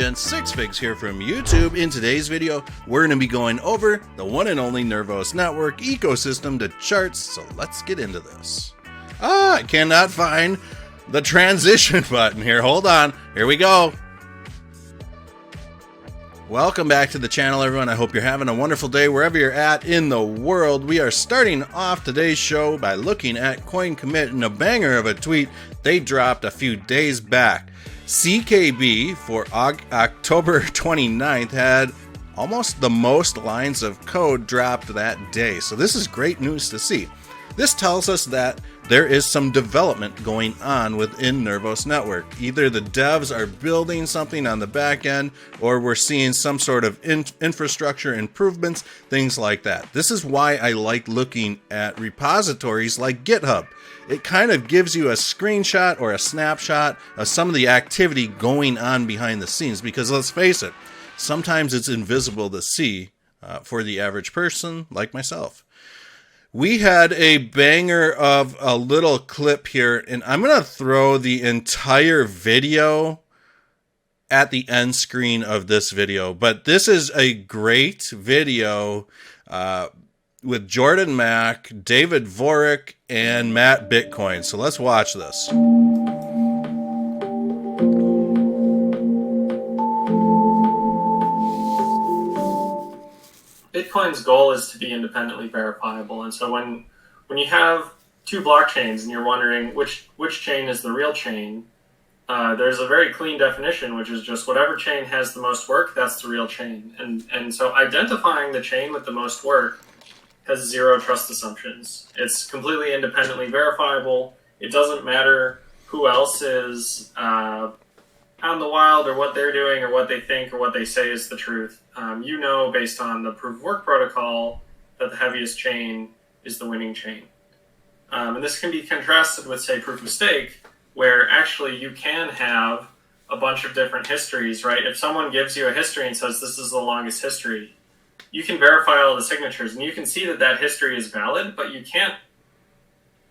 Gents, Six Figs here from YouTube. In today's video, we're going to be going over the one and only Nervos network ecosystem to charts, so let's get into this. I cannot find the transition button here. Hold on. Here we go. Welcome back to the channel, everyone. I hope you're having a wonderful day wherever you're at in the world. We are starting off today's show by looking at Coin Commit and a banger of a tweet they dropped a few days back. CKB for October 29th had almost the most lines of code dropped that day. So this is great news to see. This tells us that there is some development going on within Nervos Network. Either the devs are building something on the back end, or we're seeing some sort of infrastructure improvements, things like that. This is why I like looking at repositories like GitHub. It kind of gives you a screenshot or a snapshot of some of the activity going on behind the scenes, because let's face it, sometimes it's invisible to see for the average person like myself. We had a banger of a little clip here, and I'm going to throw the entire video at the end screen of this video. But this is a great video with Jordan Mack, David Vorick, and Matt Bitcoin. So let's watch this. Bitcoin's goal is to be independently verifiable, and so when you have two blockchains and you're wondering which chain is the real chain, there's a very clean definition, which is just whatever chain has the most work, that's the real chain. And so identifying the chain with the most work has zero trust assumptions. It's completely independently verifiable. It doesn't matter who else is on the wild, or what they're doing, or what they think, or what they say is the truth. You know, based on the proof of work protocol, that the heaviest chain is the winning chain. And this can be contrasted with, say, proof of stake, where actually you can have a bunch of different histories, right? If someone gives you a history and says this is the longest history, you can verify all the signatures, and you can see that that history is valid, but you can't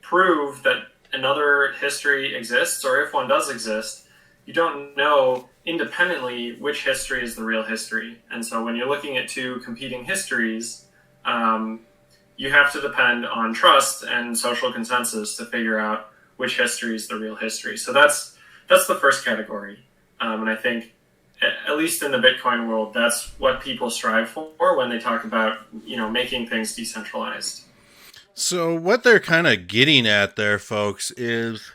prove that another history exists, or if one does exist, you don't know independently which history is the real history. And so when you're looking at two competing histories, you have to depend on trust and social consensus to figure out which history is the real history. So that's the first category. And I think, at least in the Bitcoin world, that's what people strive for when they talk about, making things decentralized. So what they're kind of getting at there, folks, is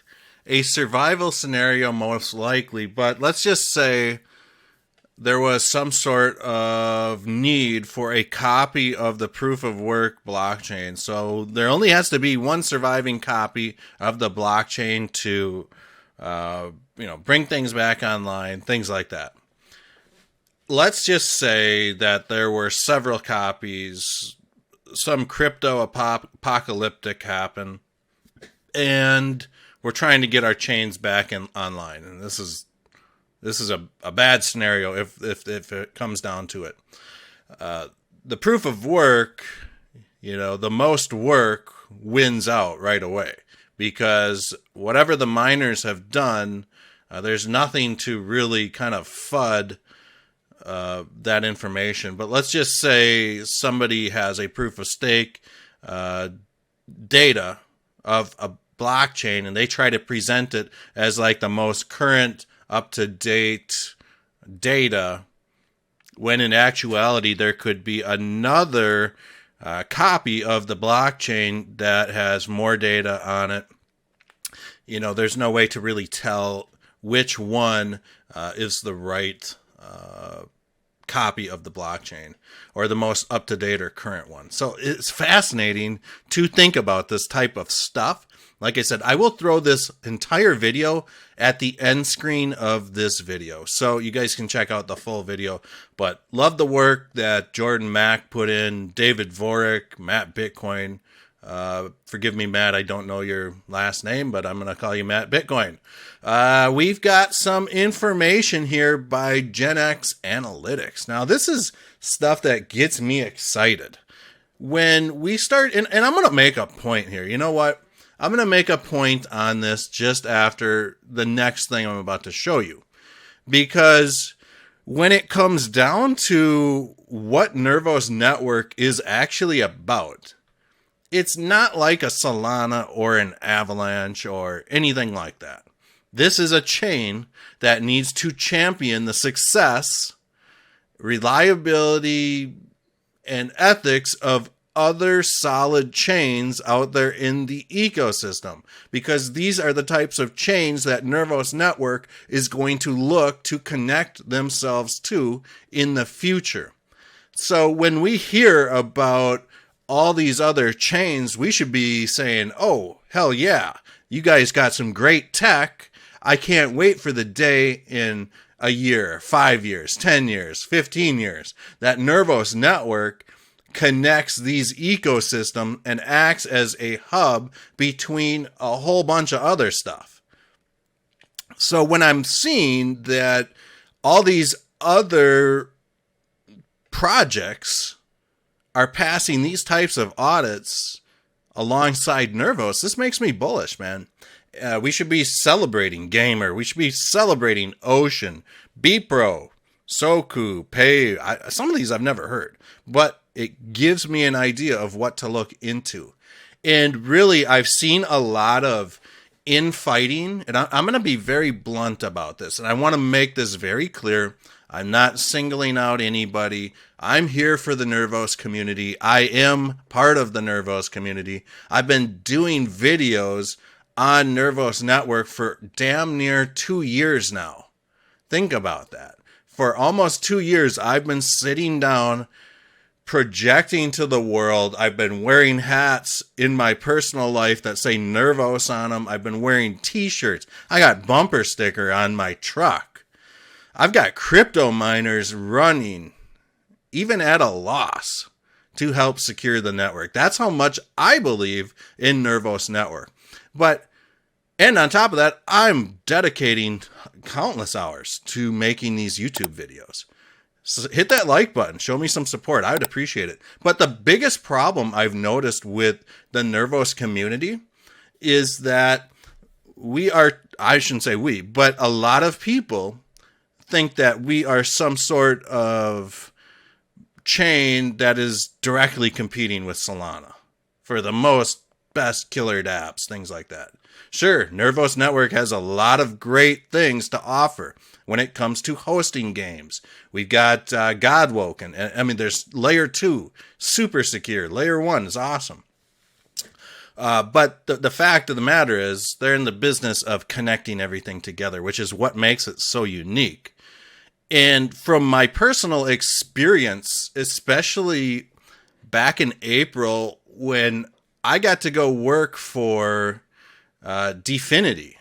a survival scenario most likely, but let's just say there was some sort of need for a copy of the proof of work blockchain. So there only has to be one surviving copy of the blockchain to, bring things back online, things like that. Let's just say that there were several copies, some crypto apocalyptic happened, and we're trying to get our chains back online, and this is a bad scenario if it comes down to it. The proof of work, the most work wins out right away, because whatever the miners have done, there's nothing to really kind of FUD that information. But let's just say somebody has a proof of stake data of a blockchain, and they try to present it as like the most current, up-to-date data, when in actuality there could be another copy of the blockchain that has more data on it. There's no way to really tell which one is the right copy of the blockchain, or the most up-to-date or current one. So it's fascinating to think about this type of stuff. Like I said, I will throw this entire video at the end screen of this video, so you guys can check out the full video. But love the work that Jordan Mack put in, David Vorick, Matt Bitcoin. Forgive me, Matt, I don't know your last name, but I'm going to call you Matt Bitcoin. We've got some information here by Gen X Analytics. Now, this is stuff that gets me excited. When we start, and I'm going to make a point here. You know what? I'm going to make a point on this just after the next thing I'm about to show you, because when it comes down to what Nervos Network is actually about, it's not like a Solana or an Avalanche or anything like that. This is a chain that needs to champion the success, reliability, and ethics of other solid chains out there in the ecosystem, because these are the types of chains that Nervos Network is going to look to connect themselves to in the future. So when we hear about all these other chains, we should be saying, oh, hell yeah, you guys got some great tech. I can't wait for the day in a year, 5 years, 10 years, 15 years, that Nervos Network connects these ecosystems and acts as a hub between a whole bunch of other stuff. So when I'm seeing that all these other projects are passing these types of audits alongside Nervos, this makes me bullish, man. We should be celebrating Gamer. We should be celebrating Ocean, Bipro, Soku, Pay. Some of these I've never heard, but it gives me an idea of what to look into. And really, I've seen a lot of infighting, and I'm going to be very blunt about this, and I want to make this very clear. I'm not singling out anybody. I'm here for the Nervos community. I am part of the Nervos community. I've been doing videos on Nervos Network for damn near 2 years now. Think about that. For almost 2 years, I've been sitting down, projecting to the world. I've been wearing hats in my personal life that say Nervos on them. I've been wearing t-shirts. I got bumper sticker on my truck. I've got crypto miners running, even at a loss, to help secure the network. That's how much I believe in Nervos Network. And on top of that, I'm dedicating countless hours to making these YouTube videos. So hit that like button. Show me some support. I would appreciate it. But the biggest problem I've noticed with the Nervos community is that I shouldn't say we, but a lot of people think that we are some sort of chain that is directly competing with Solana for the most best killer dApps, things like that. Sure, Nervos Network has a lot of great things to offer when it comes to hosting games. We've got Godwoke, and I mean, there's Layer 2, super secure. Layer 1 is awesome. But the fact of the matter is, they're in the business of connecting everything together, which is what makes it so unique. And from my personal experience, especially back in April, when I got to go work for Dfinity.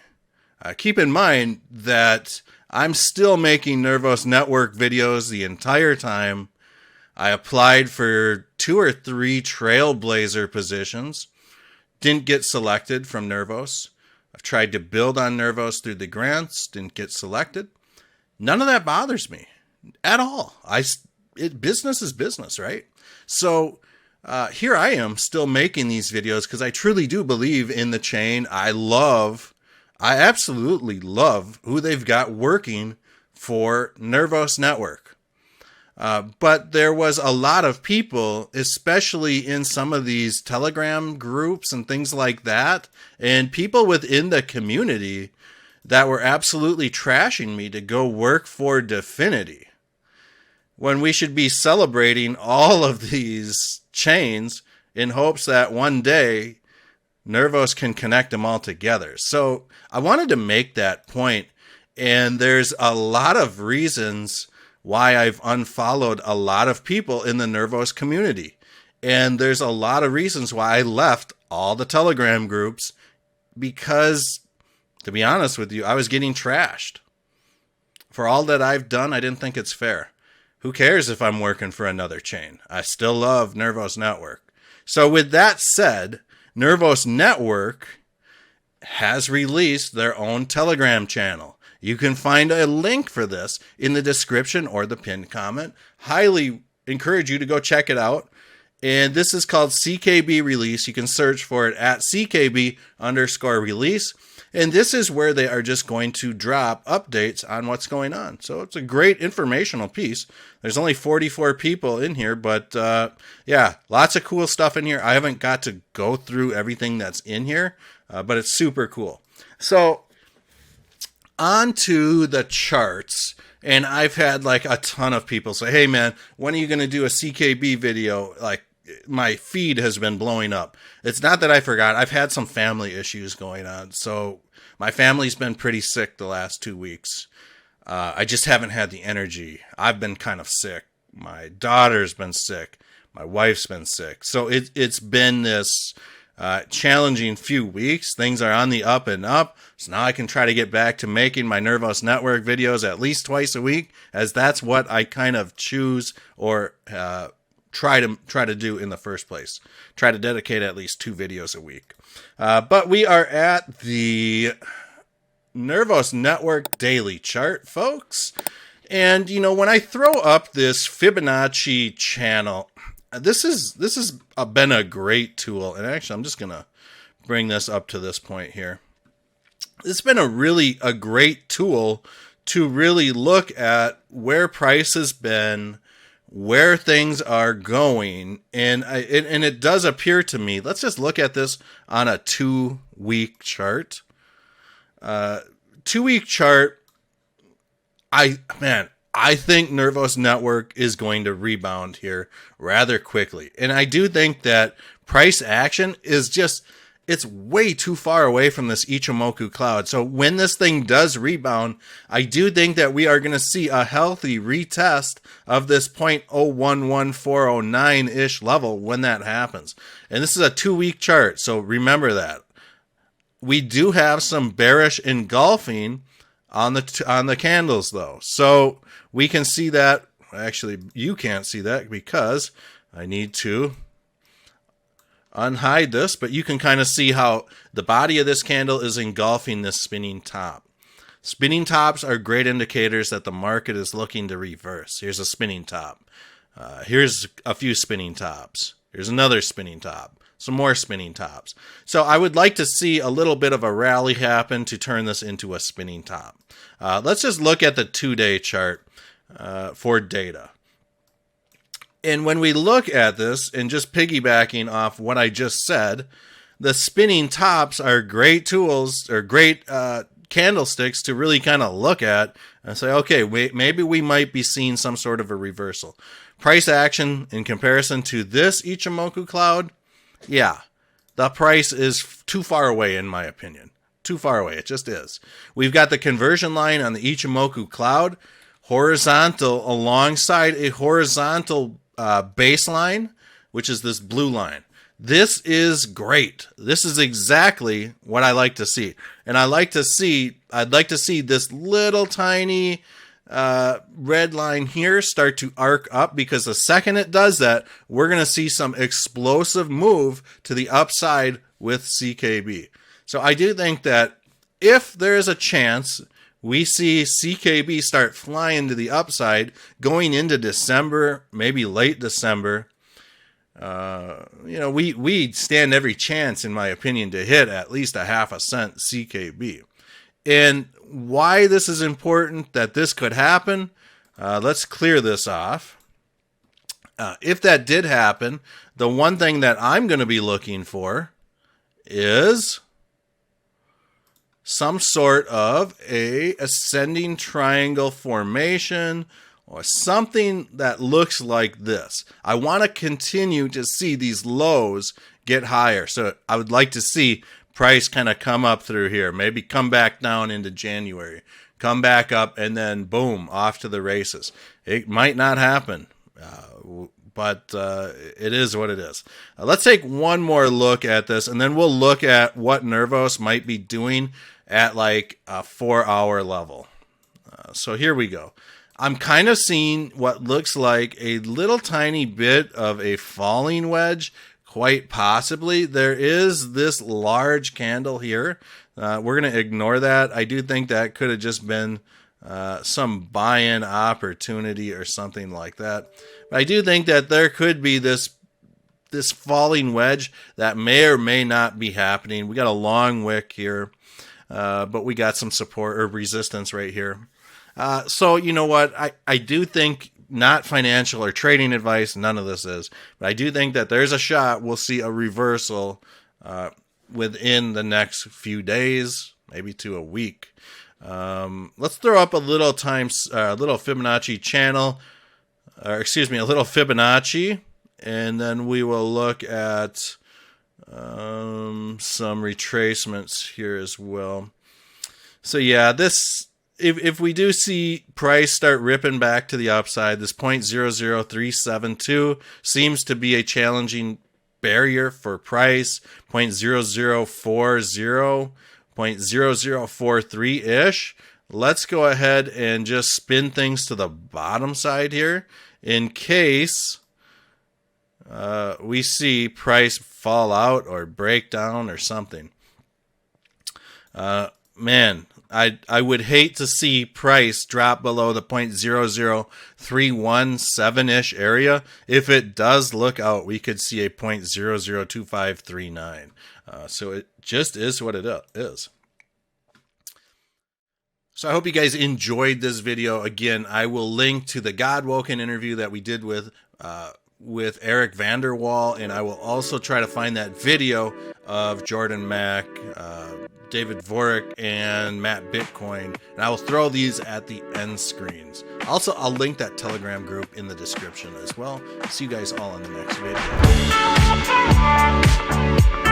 Keep in mind that I'm still making Nervos Network videos the entire time. I applied for 2 or 3 Trailblazer positions. Didn't get selected from Nervos. I've tried to build on Nervos through the grants. Didn't get selected. None of that bothers me at all. Business is business, right? So here I am still making these videos because I truly do believe in the chain. I absolutely love who they've got working for Nervos Network. But there was a lot of people, especially in some of these Telegram groups and things like that, and people within the community that were absolutely trashing me to go work for Dfinity, when we should be celebrating all of these chains in hopes that one day Nervos can connect them all together. So I wanted to make that point, and there's a lot of reasons why I've unfollowed a lot of people in the Nervos community. And there's a lot of reasons why I left all the Telegram groups, because, to be honest with you, I was getting trashed. For all that I've done, I didn't think it's fair. Who cares if I'm working for another chain? I still love Nervos Network. So with that said, Nervos Network has released their own Telegram channel. You can find a link for this in the description or the pinned comment. Highly encourage you to go check it out. And this is called CKB Release. You can search for it at CKB_release. And this is where they are just going to drop updates on what's going on. So it's a great informational piece. There's only 44 people in here, but yeah, lots of cool stuff in here. I haven't got to go through everything that's in here, but it's super cool. So on to the charts. And I've had like a ton of people say, hey man, when are you going to do a CKB video? Like, my feed has been blowing up. It's not that I forgot. I've had some family issues going on. So my family's been pretty sick the last 2 weeks. I just haven't had the energy. I've been kind of sick. My daughter's been sick. My wife's been sick. So it's been this challenging few weeks. Things are on the up and up. So now I can try to get back to making my Nervos Network videos at least twice a week, as that's what I kind of choose or try to do in the first place. Try to dedicate at least 2 videos a week. But we are at the Nervos Network daily chart, folks. And you know, when I throw up this Fibonacci channel, this is been a great tool. And actually, I'm just gonna bring this up to this point here. It's been a great tool to really look at where price has been, where things are going, and it does appear to me. Let's just look at this on a 2-week chart. 2-week chart. I think Nervos Network is going to rebound here rather quickly, and I do think that price action is just, it's way too far away from this Ichimoku cloud. So when this thing does rebound, I do think that we are going to see a healthy retest of this 0.011409-ish level when that happens. And this is a 2-week chart, so remember that. We do have some bearish engulfing on the candles though. So we can see that. Actually, you can't see that because I need to unhide this, but you can kind of see how the body of this candle is engulfing this spinning top. Spinning tops are great indicators that the market is looking to reverse. Here's a spinning top. Here's a few spinning tops. Here's another spinning top. Some more spinning tops. So I would like to see a little bit of a rally happen to turn this into a spinning top. Let's just look at the 2-day chart for data. And when we look at this, and just piggybacking off what I just said, the spinning tops are great tools, or great candlesticks to really kind of look at and say, okay, maybe we might be seeing some sort of a reversal. Price action in comparison to this Ichimoku cloud, yeah, the price is too far away in my opinion. Too far away, it just is. We've got the conversion line on the Ichimoku cloud, horizontal alongside a horizontal baseline, which is this blue line. This is great. This is exactly what I like to see. And I'd like to see this little tiny red line here start to arc up, because the second it does that, we're going to see some explosive move to the upside with CKB. So I do think that if there is a chance we see CKB start flying to the upside going into December, maybe late December, we stand every chance, in my opinion, to hit at least a 0.5 cent CKB. And why this is important that this could happen, let's clear this off. If that did happen, the one thing that I'm going to be looking for is some sort of a ascending triangle formation or something that looks like this. I want to continue to see these lows get higher. So I would like to see price kind of come up through here, maybe come back down into January, come back up, and then boom, off to the races. It might not happen, but it is what it is. Let's take one more look at this, and then we'll look at what Nervos might be doing at like a 4-hour level. So here we go. I'm kind of seeing what looks like a little tiny bit of a falling wedge, quite possibly. There is this large candle here. We're going to ignore that. I do think that could have just been some buy-in opportunity or something like that. But I do think that there could be this this falling wedge that may or may not be happening. We got a long wick here, but we got some support or resistance right here. So you know what? I do think, not financial or trading advice, none of this is, but I do think that there's a shot we'll see a reversal within the next few days, maybe to a week. Let's throw up a little Fibonacci channel, or excuse me, a little Fibonacci, and then we will look at some retracements here as well. So yeah, this, if we do see price start ripping back to the upside, this 0.00372 seems to be a challenging barrier for price. 0.0040, 0.0043-ish. Let's go ahead and just spin things to the bottom side here in case we see price fall out or break down or something. Man, I would hate to see price drop below the 0.00317-ish area. If it does look out, we could see a 0.002539. So it just is what it is. So I hope you guys enjoyed this video. Again, I will link to the Godwoken interview that we did with Eric Vanderwall, and I will also try to find that video of Jordan Mack, David Vorick, and Matt Bitcoin, and I will throw these at the end screens. Also, I'll link that Telegram group in the description as well. See you guys all in the next video.